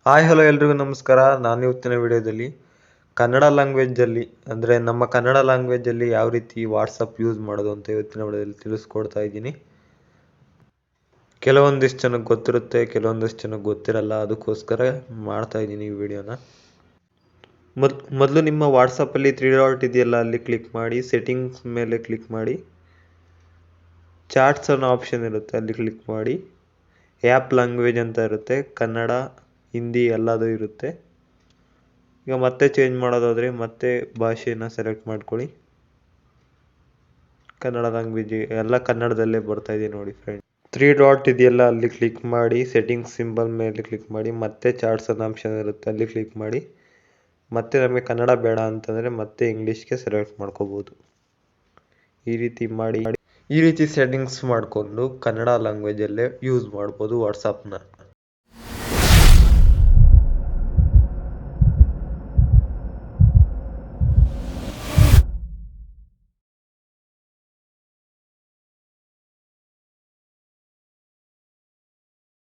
Hi hello ಎಲ್ರಿಗೂ ನಮಸ್ಕಾರ. ನಾನು ಇವತ್ತಿನ ವಿಡಿಯೋದಲ್ಲಿ ಕನ್ನಡ ಲ್ಯಾಂಗ್ವೇಜಲ್ಲಿ ಅಂದರೆ ನಮ್ಮ ಕನ್ನಡ ಲ್ಯಾಂಗ್ವೇಜಲ್ಲಿ ಯಾವ ರೀತಿ ವಾಟ್ಸಪ್ ಯೂಸ್ ಮಾಡೋದು ಅಂತ ಇವತ್ತಿನ ವಿಡಿಯೋದಲ್ಲಿ ತಿಳಿಸ್ಕೊಡ್ತಾ ಇದ್ದೀನಿ. ಕೆಲವೊಂದಿಷ್ಟು ಜನಕ್ಕೆ ಗೊತ್ತಿರುತ್ತೆ, ಕೆಲವೊಂದಿಷ್ಟು ಜನಕ್ಕೆ ಗೊತ್ತಿರಲ್ಲ. ಅದಕ್ಕೋಸ್ಕರ ಮಾಡ್ತಾ ಇದ್ದೀನಿ ಈ ವಿಡಿಯೋನ. ಮೊದಲು ನಿಮ್ಮ ವಾಟ್ಸಪ್ಪಲ್ಲಿ 3 ಡಾಟ್ ಇದೆಯಲ್ಲ, ಅಲ್ಲಿ ಕ್ಲಿಕ್ ಮಾಡಿ, ಸೆಟ್ಟಿಂಗ್ಸ್ ಮೇಲೆ ಕ್ಲಿಕ್ ಮಾಡಿ, ಚಾಟ್ಸ್ ಅನ್ನೋ ಆಪ್ಷನ್ ಇರುತ್ತೆ, ಅಲ್ಲಿ ಕ್ಲಿಕ್ ಮಾಡಿ. ಆ್ಯಪ್ ಲ್ಯಾಂಗ್ವೇಜ್ ಅಂತ ಇರುತ್ತೆ, ಕನ್ನಡ, ಹಿಂದಿ ಎಲ್ಲದೂ ಇರುತ್ತೆ. ಈಗ ಮತ್ತೆ ಚೇಂಜ್ ಮಾಡೋದಾದರೆ ಮತ್ತೆ ಭಾಷೆನ ಸೆಲೆಕ್ಟ್ ಮಾಡ್ಕೊಳ್ಳಿ. ಕನ್ನಡ ಲ್ಯಾಂಗ್ವೇಜ್ ಎಲ್ಲ ಕನ್ನಡದಲ್ಲೇ ಬರ್ತಾ ಇದೆ ನೋಡಿ ಫ್ರೆಂಡ್. 3 ಡಾಟ್ ಇದೆಯಲ್ಲ, ಅಲ್ಲಿ ಕ್ಲಿಕ್ ಮಾಡಿ, ಸೆಟ್ಟಿಂಗ್ಸ್ ಸಿಂಬಲ್ ಮೇಲೆ ಕ್ಲಿಕ್ ಮಾಡಿ, ಮತ್ತೆ ಚಾರ್ಟ್ಸ್ ಅನ್ನೋ ಆಪ್ಷನ್ ಇರುತ್ತೆ, ಅಲ್ಲಿ ಕ್ಲಿಕ್ ಮಾಡಿ. ಮತ್ತೆ ನಮಗೆ ಕನ್ನಡ ಬೇಡ ಅಂತಂದರೆ ಮತ್ತೆ ಇಂಗ್ಲೀಷ್ಗೆ ಸೆಲೆಕ್ಟ್ ಮಾಡ್ಕೋಬೋದು. ಈ ರೀತಿ ಸೆಟ್ಟಿಂಗ್ಸ್ ಮಾಡಿಕೊಂಡು ಕನ್ನಡ ಲ್ಯಾಂಗ್ವೇಜಲ್ಲೇ ಯೂಸ್ ಮಾಡ್ಬೋದು ವಾಟ್ಸಪ್ನ.